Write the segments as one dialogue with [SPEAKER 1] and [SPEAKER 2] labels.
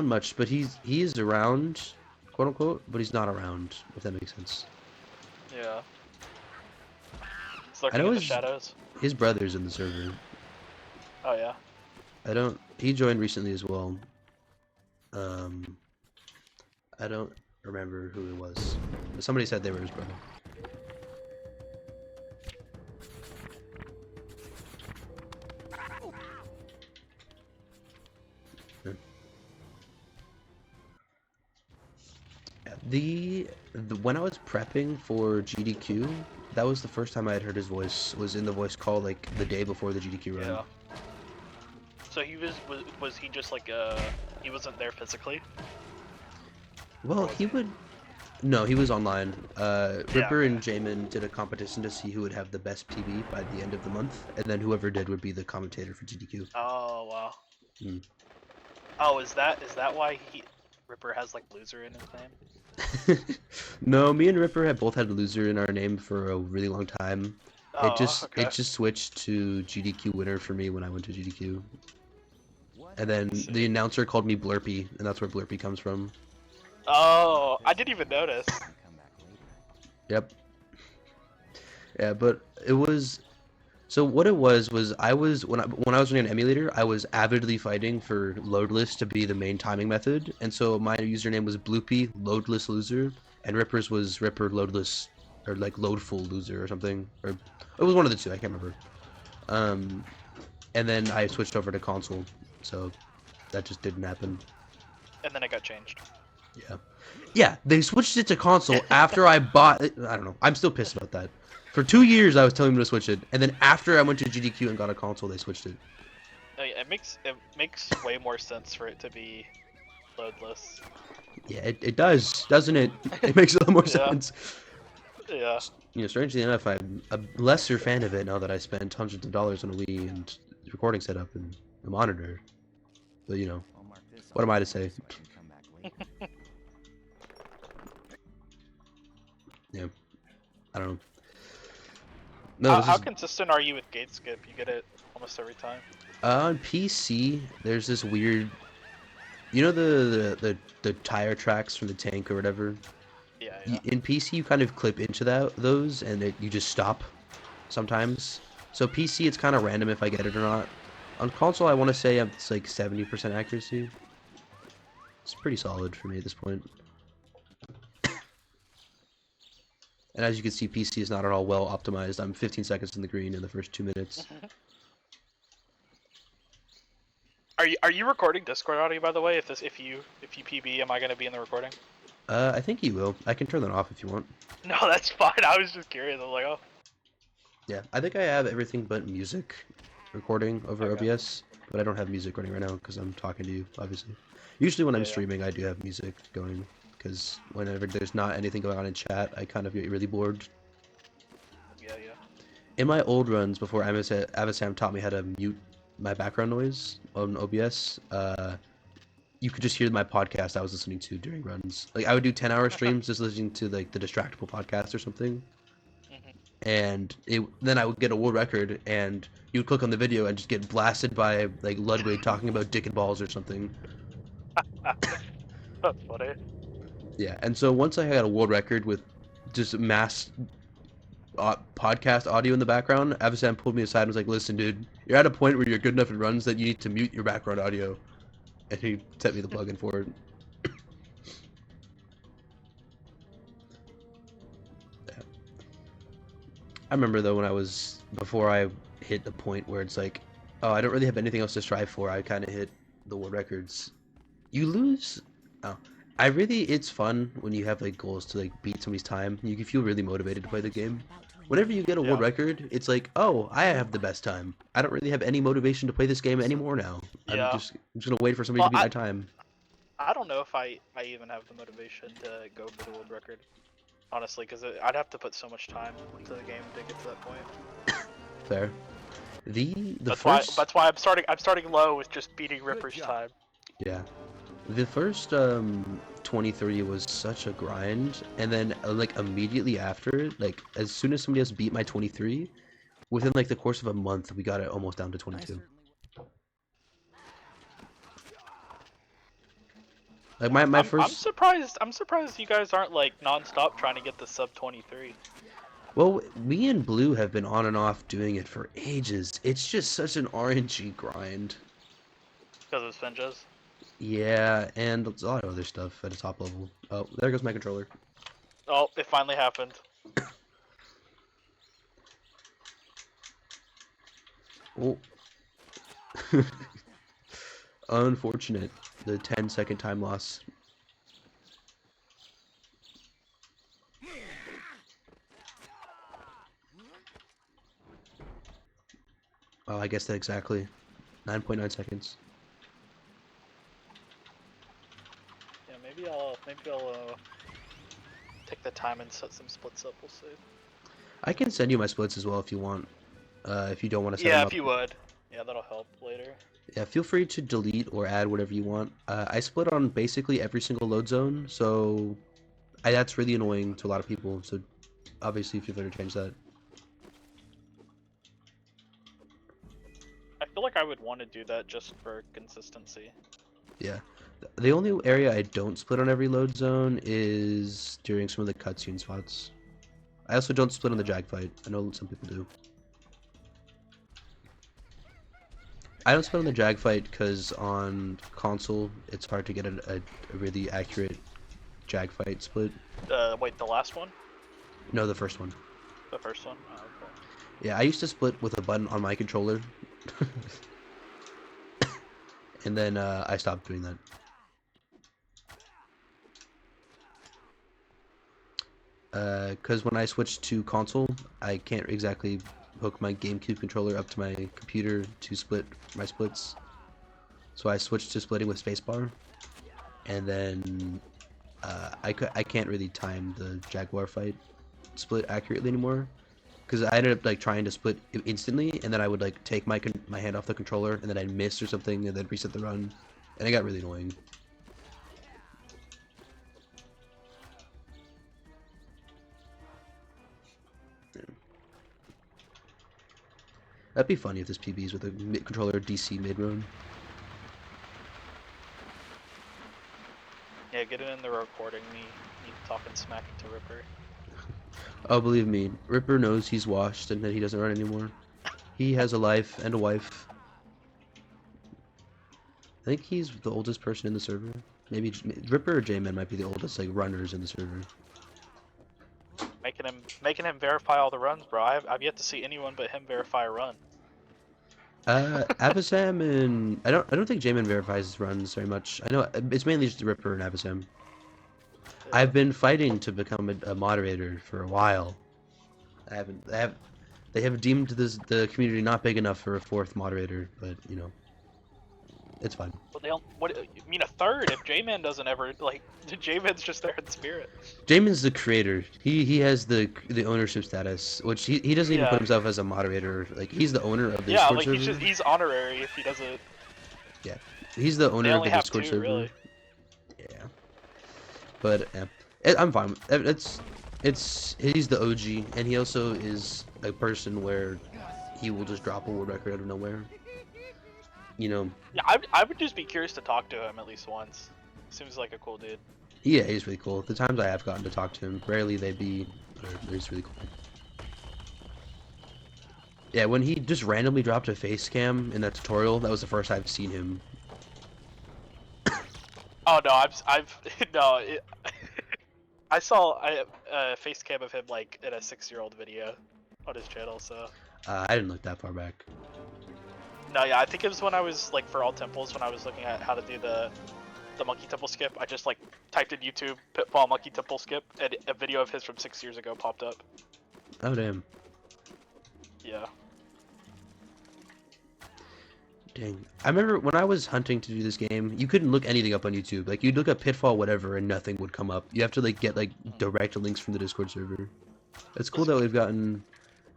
[SPEAKER 1] much, but he is around, quote unquote, but he's not around, if that makes sense.
[SPEAKER 2] Yeah. He's
[SPEAKER 1] I
[SPEAKER 2] lurking
[SPEAKER 1] know
[SPEAKER 2] in the shadows.
[SPEAKER 1] his brother's in the server.
[SPEAKER 2] Oh yeah.
[SPEAKER 1] He joined recently as well. I don't remember who it was. But somebody said they were his brother. The when I was prepping for GDQ, that was the first time I had heard his voice. Was in the voice call like the day before the GDQ run.
[SPEAKER 2] Yeah. So he was he just like he wasn't there physically?
[SPEAKER 1] Well, he would. No, he was online. Ripper
[SPEAKER 2] okay.
[SPEAKER 1] and Jamin did a competition to see who would have the best PB by the end of the month, and then whoever did would be the commentator for GDQ.
[SPEAKER 2] Oh wow.
[SPEAKER 1] Mm.
[SPEAKER 2] Oh, is that why Ripper has like loser in his name?
[SPEAKER 1] No, me and Ripper have both had loser in our name for a really long time.
[SPEAKER 2] Oh, okay.
[SPEAKER 1] It just switched to GDQ winner for me when I went to GDQ. And then the announcer called me Blurpy, and that's where Blurpy comes from.
[SPEAKER 2] Oh, I didn't even notice.
[SPEAKER 1] Yep. Yeah, but it was so what it was I was when I was running an emulator, I was avidly fighting for loadless to be the main timing method, and so my username was Bloopy Loadless Loser, and Ripper's was Ripper Loadless or like Loadful Loser or something, or it was one of the two, I can't remember. And then I switched over to console, so that just didn't happen.
[SPEAKER 2] And then it got changed.
[SPEAKER 1] Yeah. Yeah, they switched it to console after I bought it. I don't know. I'm still pissed about that. For 2 years, I was telling them to switch it, and then after I went to GDQ and got a console, they switched it.
[SPEAKER 2] It makes way more sense for it to be loadless.
[SPEAKER 1] Yeah, it does, doesn't it? It makes a lot more sense.
[SPEAKER 2] Yeah.
[SPEAKER 1] You know, strangely enough, I'm a lesser fan of it now that I spent hundreds of dollars on a Wii and recording setup and a monitor. But you know, what am I to say? Yeah, I don't know. No,
[SPEAKER 2] How consistent are you with gate skip? You get it almost every time.
[SPEAKER 1] On PC, there's this weird, you know, the tire tracks from the tank or whatever.
[SPEAKER 2] Yeah.
[SPEAKER 1] In PC, you kind of clip into those, and you just stop sometimes. So PC, it's kind of random if I get it or not. On console, I want to say it's like 70% accuracy. It's pretty solid for me at this point. And as you can see, PC is not at all well optimized. I'm 15 seconds in the green in the first 2 minutes.
[SPEAKER 2] Are you recording Discord audio, by the way? If you PB, am I gonna be in the recording?
[SPEAKER 1] I think you will. I can turn that off if you want.
[SPEAKER 2] No, that's fine. I was just curious. I was like, oh.
[SPEAKER 1] Yeah, I think I have everything but music recording over OBS, but I don't have music running right now because I'm talking to you, obviously. Usually when I'm streaming, I do have music going, because whenever there's not anything going on in chat, I kind of get really bored.
[SPEAKER 2] Yeah.
[SPEAKER 1] In my old runs, before Avasam taught me how to mute my background noise on OBS, you could just hear my podcast I was listening to during runs. Like, I would do 10-hour streams just listening to, like, the Distractable podcast or something. And then I would get a world record, and you would click on the video and just get blasted by, like, Ludwig talking about dick and balls or something.
[SPEAKER 2] That's funny.
[SPEAKER 1] Yeah, and so once I got a world record with just mass podcast audio in the background, Avasam pulled me aside and was like, listen, dude, you're at a point where you're good enough in runs that you need to mute your background audio. And he set me the plugin for it. Yeah. I remember though before I hit the point where it's like, oh, I don't really have anything else to strive for, I kind of hit the world records. You lose. Oh, it's fun when you have like goals to like beat somebody's time. You can feel really motivated to play the game. Whenever you get a world record, it's like, oh, I have the best time. I don't really have any motivation to play this game anymore now.
[SPEAKER 2] Yeah.
[SPEAKER 1] I'm just gonna wait for somebody to beat my time.
[SPEAKER 2] I don't know if I even have the motivation to go for the world record, honestly, because I'd have to put so much time into the game to get to that point.
[SPEAKER 1] Fair.
[SPEAKER 2] That's why I'm starting low with just beating Ripper's time.
[SPEAKER 1] Yeah. The first 23 was such a grind, and then like immediately after, like as soon as somebody else beat my 23, within like the course of a month, we got it almost down to 22. Like
[SPEAKER 2] Yeah,
[SPEAKER 1] my
[SPEAKER 2] I'm
[SPEAKER 1] first.
[SPEAKER 2] surprised. I'm surprised you guys aren't like non-stop trying to get the sub 23
[SPEAKER 1] Well, me and Blue have been on and off doing it for ages. It's just such an RNG grind.
[SPEAKER 2] because of Finjas.
[SPEAKER 1] Yeah, and a lot of other stuff at a top level. Oh, there goes my controller.
[SPEAKER 2] Oh, it finally happened.
[SPEAKER 1] Oh, unfortunate. The 10-second time loss. Oh, I guess that exactly. 9.9 seconds.
[SPEAKER 2] Yeah, maybe I'll take the time and set some splits up. We'll see.
[SPEAKER 1] I can send you my splits as well if you want. If you don't want to set
[SPEAKER 2] Yeah,
[SPEAKER 1] them
[SPEAKER 2] if
[SPEAKER 1] up.
[SPEAKER 2] you would. Yeah, that'll help later.
[SPEAKER 1] Yeah, feel free to delete or add whatever you want. I split on basically every single load zone, so that's really annoying to a lot of people. So obviously, feel free to change that.
[SPEAKER 2] I feel like I would want to do that just for consistency.
[SPEAKER 1] Yeah. The only area I don't split on every load zone is during some of the cutscene spots. I also don't split on the jag fight. I know some people do. I don't split on the jag fight because on console it's hard to get a really accurate jag fight split.
[SPEAKER 2] Wait, the last one?
[SPEAKER 1] No, the first one.
[SPEAKER 2] The first one? Oh, okay.
[SPEAKER 1] Yeah, I used to split with a button on my controller. And then I stopped doing that. Because when I switched to console, I can't exactly hook my GameCube controller up to my computer to split my splits. So I switched to splitting with spacebar, and then I can't really time the Jaguar fight split accurately anymore. Because I ended up like trying to split instantly, and then I would like take my hand off the controller, and then I'd miss or something, and then reset the run, and it got really annoying. That'd be funny if this PBs with a controller DC mid run.
[SPEAKER 2] Yeah, get it in the recording. Me talking smack to Ripper.
[SPEAKER 1] Oh, believe me, Ripper knows he's washed and that he doesn't run anymore. He has a life and a wife. I think he's the oldest person in the server. Maybe Ripper or J-Man might be the oldest like runners in the server.
[SPEAKER 2] Making him verify all the runs, bro. I've yet to see anyone but him verify a run.
[SPEAKER 1] Avasam and I don't think J-Man verifies his runs very much. I know it's mainly just Ripper and Avasam.
[SPEAKER 2] Yeah.
[SPEAKER 1] I've been fighting to become a moderator for a while. They have deemed the community not big enough for a fourth moderator, but you know, it's fine.
[SPEAKER 2] But they don't. What? You mean a third? If J-Man doesn't ever like, J-Man's just there in spirit.
[SPEAKER 1] Jamin's the creator. He has the ownership status, which he doesn't even put himself as a moderator. Like he's the owner of the
[SPEAKER 2] Yeah,
[SPEAKER 1] Discord
[SPEAKER 2] like
[SPEAKER 1] server.
[SPEAKER 2] he's honorary if he doesn't.
[SPEAKER 1] Yeah, he's the
[SPEAKER 2] They
[SPEAKER 1] owner of
[SPEAKER 2] only
[SPEAKER 1] the
[SPEAKER 2] have
[SPEAKER 1] Discord
[SPEAKER 2] two,
[SPEAKER 1] server.
[SPEAKER 2] really.
[SPEAKER 1] Yeah, but I'm fine. It's he's the OG, and he also is a person where he will just drop a world record out of nowhere. You know.
[SPEAKER 2] Yeah, I would just be curious to talk to him at least once. Seems like a cool dude.
[SPEAKER 1] Yeah, he's really cool. The times I have gotten to talk to him, rarely they're just really cool. Yeah, when he just randomly dropped a face cam in that tutorial, that was the first I've seen him.
[SPEAKER 2] Oh no, I've no. I saw a face cam of him like in a 6-year-old video on his channel. So.
[SPEAKER 1] I didn't look that far back.
[SPEAKER 2] No, yeah, I think it was when I was like for all temples when I was looking at how to do the monkey temple skip. I just like typed in YouTube Pitfall monkey temple skip, and a video of his from 6 years ago popped up.
[SPEAKER 1] Oh damn.
[SPEAKER 2] Yeah.
[SPEAKER 1] Dang. I remember when I was hunting to do this game, you couldn't look anything up on YouTube. Like you'd look up Pitfall whatever and nothing would come up. You have to like get like direct links from the Discord server. It's cool that we've gotten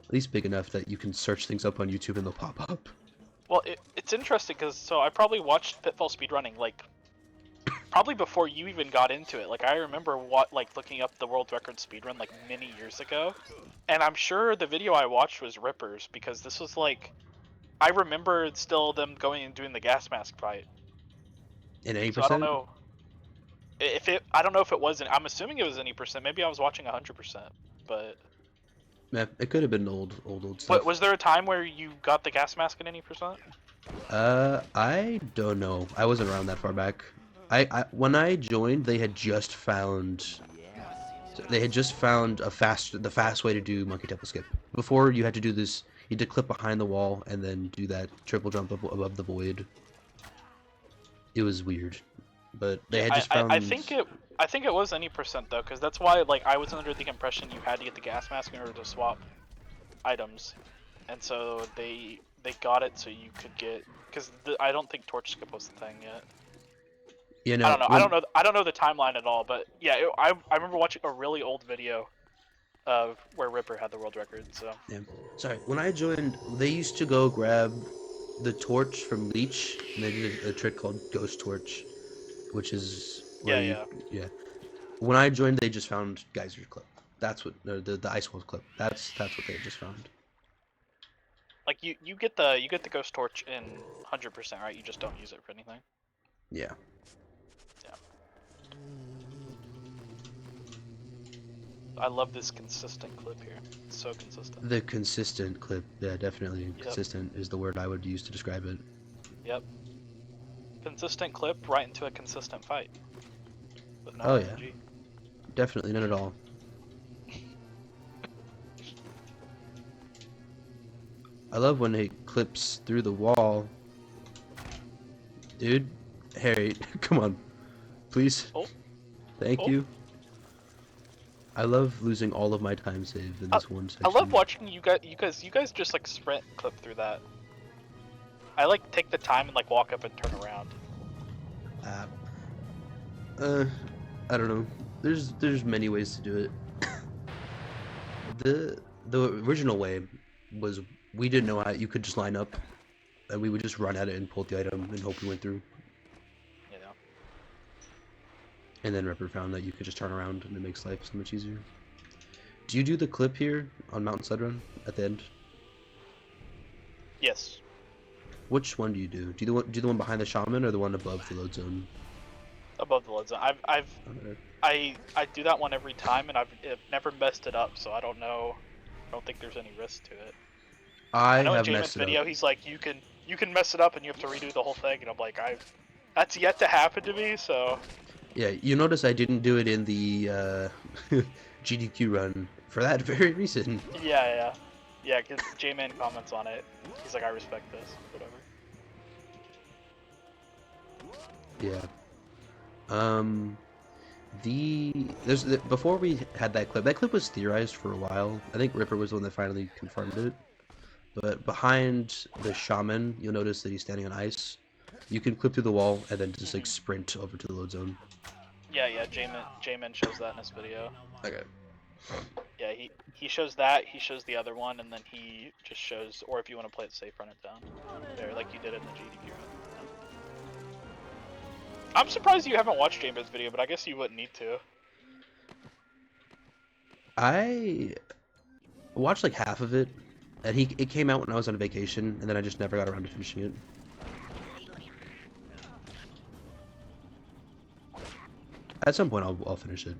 [SPEAKER 1] at least big enough that you can search things up on YouTube and they'll pop up.
[SPEAKER 2] Well, it's interesting because so I probably watched Pitfall speedrunning like probably before you even got into it. Like I remember looking up the world record speedrun like many years ago, and I'm sure the video I watched was Rippers because this was like I remember still them going and doing the gas mask fight.
[SPEAKER 1] In 80%?
[SPEAKER 2] So I don't know. If it, I don't know if it wasn't. I'm assuming it was any percent. Maybe I was watching 100%. But
[SPEAKER 1] Yeah, it could have been old stuff.
[SPEAKER 2] was there a time where you got the gas mask at any percent?
[SPEAKER 1] I don't know. I wasn't around that far back. I when I joined, they had just found the fast way to do monkey temple skip. Before you had to do this, you had to clip behind the wall and then do that triple jump above the void. It was weird, but they had just found.
[SPEAKER 2] I think it was any percent though, because that's why like I was under the impression you had to get the gas mask in order to swap items, and so they got it so you could get, because I don't think torch skip was the thing yet.
[SPEAKER 1] You know,
[SPEAKER 2] I don't know the timeline at all, but yeah, I remember watching a really old video of where Ripper had the world record. So
[SPEAKER 1] yeah. Sorry, when I joined, they used to go grab the torch from Leech, and they did a trick called Ghost Torch, which is where yeah. When I joined, they just found Geyser's clip. That's what the Ice Wolf clip. That's what they had just found.
[SPEAKER 2] like you get the ghost torch in 100%, right? You just don't use it for anything.
[SPEAKER 1] Yeah.
[SPEAKER 2] Yeah. I love this consistent clip here. It's so consistent.
[SPEAKER 1] The consistent clip, yeah, definitely. Consistent is the word I would use to describe it.
[SPEAKER 2] Yep. Consistent clip right into a consistent fight. With no
[SPEAKER 1] oh
[SPEAKER 2] RNG.
[SPEAKER 1] Yeah. Definitely none at all. I love when it clips through the wall. Dude, Harry, come on. Please.
[SPEAKER 2] Oh.
[SPEAKER 1] Thank you. I love losing all of my time saved in this one section.
[SPEAKER 2] I love watching you guys just like sprint clip through that. I like take the time and like walk up and turn around.
[SPEAKER 1] I don't know. There's many ways to do it. The original way was we didn't know how you could just line up, and we would just run at it and pull the item and hope we went through.
[SPEAKER 2] You know.
[SPEAKER 1] And then Ripper found that you could just turn around and it makes life so much easier. Do you do the clip here on Mountainside Run at the end?
[SPEAKER 2] Yes.
[SPEAKER 1] Which one do you do? Do you do the one behind the shaman or the one above the load zone?
[SPEAKER 2] Above the load zone. I do that one every time, and I've never messed it up, so I don't know. I don't think there's any risk to it.
[SPEAKER 1] I
[SPEAKER 2] know
[SPEAKER 1] have
[SPEAKER 2] in
[SPEAKER 1] messed
[SPEAKER 2] Jamin's
[SPEAKER 1] it
[SPEAKER 2] video,
[SPEAKER 1] up.
[SPEAKER 2] he's like, you can mess it up and you have to redo the whole thing, and I'm like, that's yet to happen to me, so.
[SPEAKER 1] Yeah, you notice I didn't do it in the GDQ run for that very reason.
[SPEAKER 2] Yeah, because J-Man comments on it. He's like, I respect this, whatever.
[SPEAKER 1] Yeah. Before we had that clip was theorized for a while. I think Ripper was the one that finally confirmed it. But behind the shaman, you'll notice that he's standing on ice. You can clip through the wall and then just like sprint over to the load zone.
[SPEAKER 2] Yeah, J-Man shows that in his video.
[SPEAKER 1] Okay.
[SPEAKER 2] Yeah, he shows that, he shows the other one, and then he just shows, or if you want to play it safe, run it down. There, like you did in the GDQ run. I'm surprised you haven't watched J-Man's video, but I guess you wouldn't need to.
[SPEAKER 1] I watched like half of it, and it came out when I was on vacation, and then I just never got around to finishing it. At some point, I'll finish it.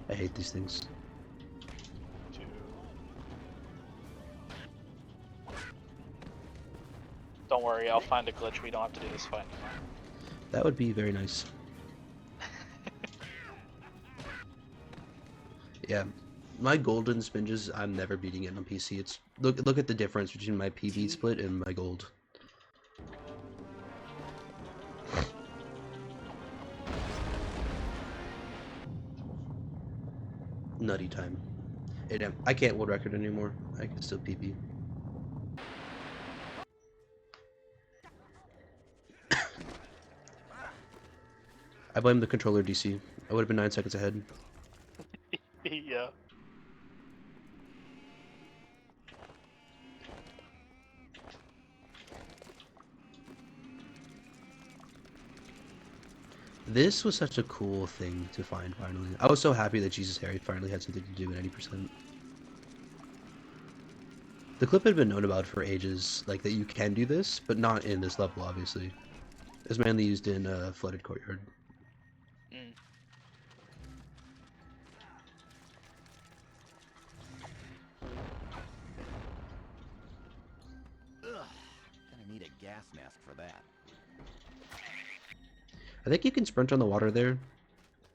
[SPEAKER 1] I hate these things.
[SPEAKER 2] Don't worry, I'll find a glitch. We don't have to do this fight anymore.
[SPEAKER 1] That would be very nice. Yeah, my golden spinges, I'm never beating it on PC. It's look at the difference between my PB split and my gold. Nutty time. I can't world record anymore. I can still PB. I blame the controller DC. I would have been 9 seconds ahead.
[SPEAKER 2] Yeah.
[SPEAKER 1] This was such a cool thing to find finally. I was so happy that Jesus Harry finally had something to do at 80%. The clip had been known about for ages, like that you can do this, but not in this level, obviously. It's mainly used in Flooded Courtyard.
[SPEAKER 2] Mm.
[SPEAKER 3] Ugh, gonna need a gas mask for that.
[SPEAKER 1] I think you can sprint on the water there.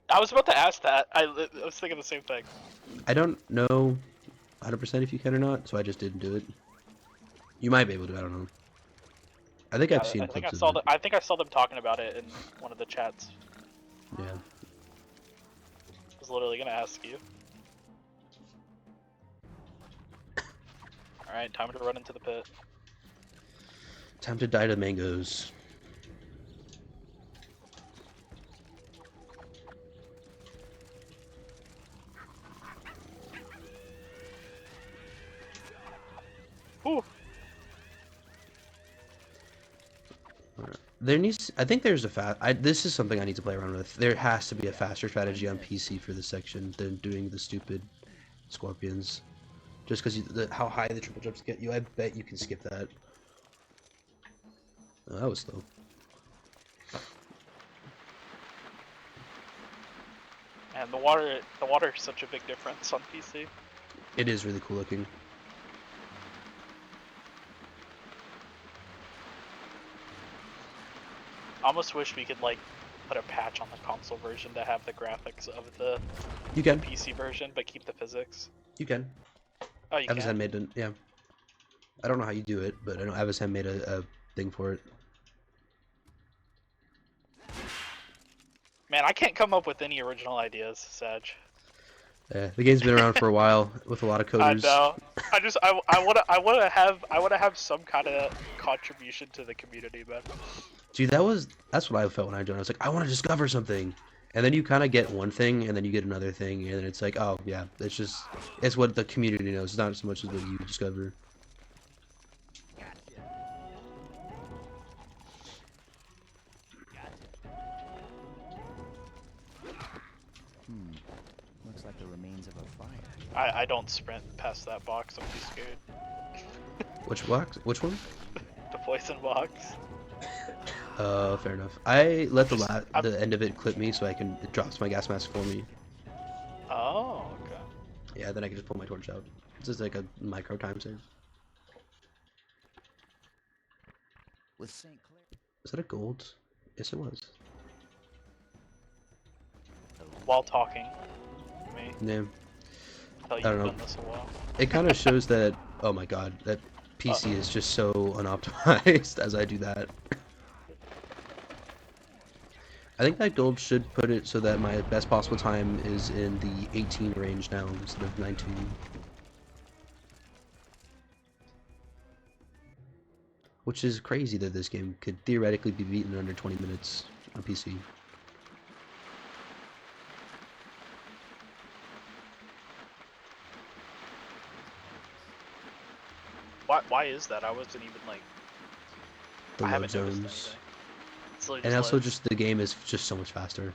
[SPEAKER 2] I was about to ask that. I was thinking the same thing.
[SPEAKER 1] I don't know 100% if you can or not, so I just didn't do it. You might be able to, I don't know. I think I've seen clips of it.
[SPEAKER 2] I think I saw them talking about it in one of the chats.
[SPEAKER 1] Yeah.
[SPEAKER 2] I was literally gonna ask you. Alright, time to run into the pit.
[SPEAKER 1] Time to die to mangoes.
[SPEAKER 2] Whew.
[SPEAKER 1] There needs. I think there's a this is something I need to play around with. There has to be a faster strategy on PC for this section than doing the stupid scorpions. Just because how high the triple jumps get you, I bet you can skip that. Oh, that was slow.
[SPEAKER 2] And the water is such a big difference on PC.
[SPEAKER 1] It is really cool looking.
[SPEAKER 2] I almost wish we could like put a patch on the console version to have the graphics of the
[SPEAKER 1] You can.
[SPEAKER 2] PC version, but keep the physics.
[SPEAKER 1] You can.
[SPEAKER 2] Oh, you
[SPEAKER 1] Avazan
[SPEAKER 2] can.
[SPEAKER 1] made it. Yeah. I don't know how you do it, but I know Avazan made a thing for it.
[SPEAKER 2] Man, I can't come up with any original ideas, Sag.
[SPEAKER 1] Yeah, the game's been around for a while with a lot of coders.
[SPEAKER 2] I know. I wanna have some kind of contribution to the community, man.
[SPEAKER 1] Dude, that's what I felt when I joined. I was like, I want to discover something, and then you kind of get one thing, and then you get another thing, and then it's like, oh yeah, it's what the community knows. It's not so much as what you discover.
[SPEAKER 3] Looks like the remains of a fire.
[SPEAKER 2] I don't sprint past that box. I'm too scared.
[SPEAKER 1] Which box? Which one?
[SPEAKER 2] The poison box.
[SPEAKER 1] Fair enough. I let the end of it clip me so it drops my gas mask for me.
[SPEAKER 2] Oh, okay.
[SPEAKER 1] Yeah, then I can just pull my torch out. It's just like a micro time save.
[SPEAKER 3] With St. Clair.
[SPEAKER 1] Is that a gold? Yes, it was.
[SPEAKER 2] While talking, me.
[SPEAKER 1] Yeah.
[SPEAKER 2] Tell you
[SPEAKER 1] I don't
[SPEAKER 2] you've
[SPEAKER 1] know.
[SPEAKER 2] done this a while.
[SPEAKER 1] It kind of shows that. Oh my god, that PC is just so unoptimized as I do that. I think that gold should put it so that my best possible time is in the 18 range now instead of 19. Which is crazy that this game could theoretically be beaten in under 20 minutes on PC.
[SPEAKER 2] Why is that? I wasn't even like.
[SPEAKER 1] The
[SPEAKER 2] I
[SPEAKER 1] load
[SPEAKER 2] haven't noticed
[SPEAKER 1] zones.
[SPEAKER 2] anything. It's literally
[SPEAKER 1] And
[SPEAKER 2] just
[SPEAKER 1] also
[SPEAKER 2] loads.
[SPEAKER 1] just the game is just so much faster.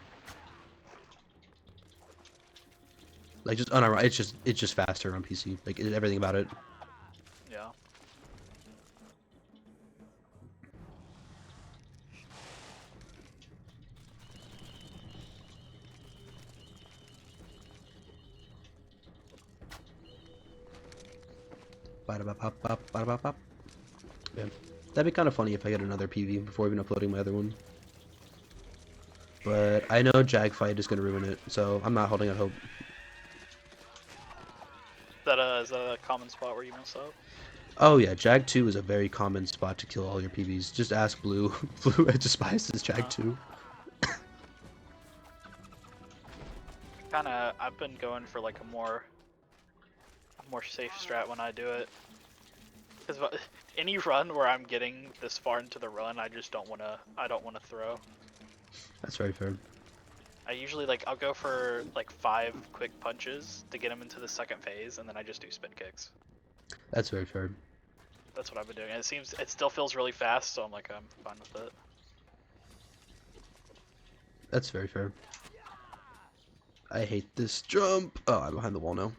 [SPEAKER 1] Like just it's just faster on PC. Like everything about it.
[SPEAKER 2] Yeah.
[SPEAKER 1] Ba-da-ba-pop, ba-da-ba-pop. Yeah. That'd be kind of funny if I get another PV before even uploading my other one. But I know Jag Fight is going to ruin it, so I'm not holding out hope.
[SPEAKER 2] Is that a common spot where you mess up?
[SPEAKER 1] Oh yeah, Jag 2 is a very common spot to kill all your PVs. Just ask Blue. Blue despises Jag 2.
[SPEAKER 2] I've been going for like a more safe strat when I do it. Because any run where I'm getting this far into the run, I don't wanna throw.
[SPEAKER 1] That's very fair.
[SPEAKER 2] I usually I'll go for like 5 quick punches to get him into the second phase, and then I just do spin kicks.
[SPEAKER 1] That's very fair.
[SPEAKER 2] That's what I've been doing. And it still feels really fast, so I'm fine with it.
[SPEAKER 1] That's very fair. I hate this jump. Oh, I'm behind the wall now.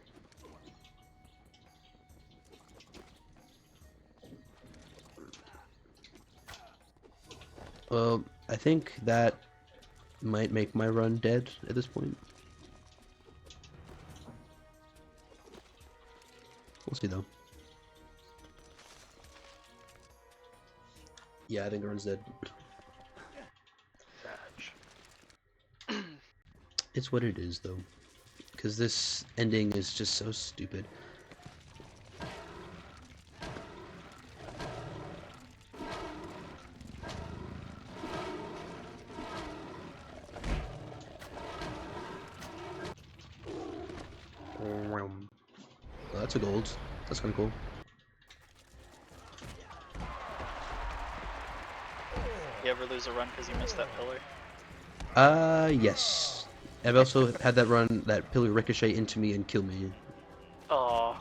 [SPEAKER 1] Well, I think that might make my run dead at this point. We'll see though. Yeah, I think the run's dead. It's what it is though. Because this ending is just so stupid. Well, that's a gold. That's kind of cool.
[SPEAKER 2] You ever lose a run because you missed that pillar?
[SPEAKER 1] Yes. I've also had that run, that pillar ricochet into me and kill me.
[SPEAKER 2] Oh.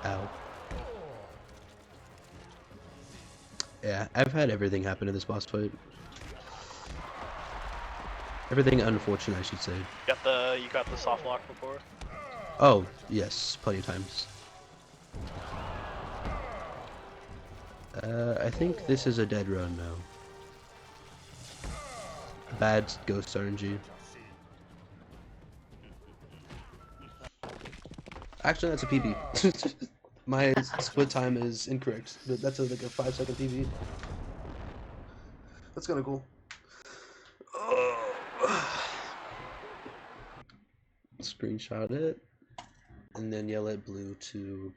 [SPEAKER 1] Ow. Yeah, I've had everything happen in this boss fight. Everything unfortunate, I should say.
[SPEAKER 2] You got the soft lock before?
[SPEAKER 1] Oh, yes, plenty of times. I think this is a dead run now. Bad ghost RNG. Actually, that's a PB. My split time is incorrect. That's like a 5-second PB. That's kind of cool. Screenshot it, and then yell at Blue to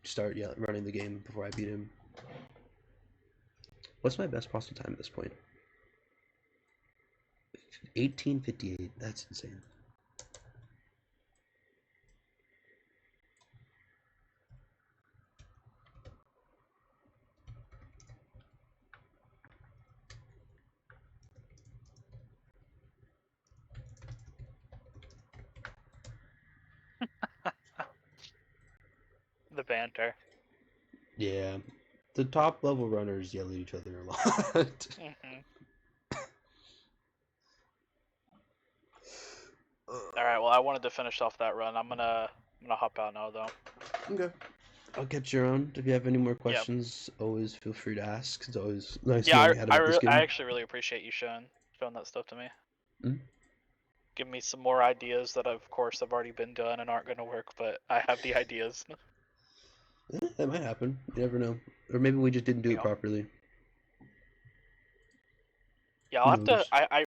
[SPEAKER 1] start running the game before I beat him. What's my best possible time at this point? 18:58. That's insane.
[SPEAKER 2] The banter.
[SPEAKER 1] Yeah, the top level runners yell at each other a lot.
[SPEAKER 2] Alright, well I wanted to finish off that run. I'm gonna hop out now though.
[SPEAKER 1] Okay. I'll get your own. If you have any more questions, always feel free to ask. It's always nice
[SPEAKER 2] Yeah,
[SPEAKER 1] knowing how to beat this game.
[SPEAKER 2] I actually really appreciate you showing that stuff to me.
[SPEAKER 1] Mhm.
[SPEAKER 2] Give me some more ideas that of course have already been done and aren't gonna work, but I have the ideas.
[SPEAKER 1] That might happen. You never know. Or maybe we just didn't do it
[SPEAKER 2] Yeah.
[SPEAKER 1] properly.
[SPEAKER 2] Yeah,
[SPEAKER 1] Who
[SPEAKER 2] I'll have to
[SPEAKER 1] knows?
[SPEAKER 2] I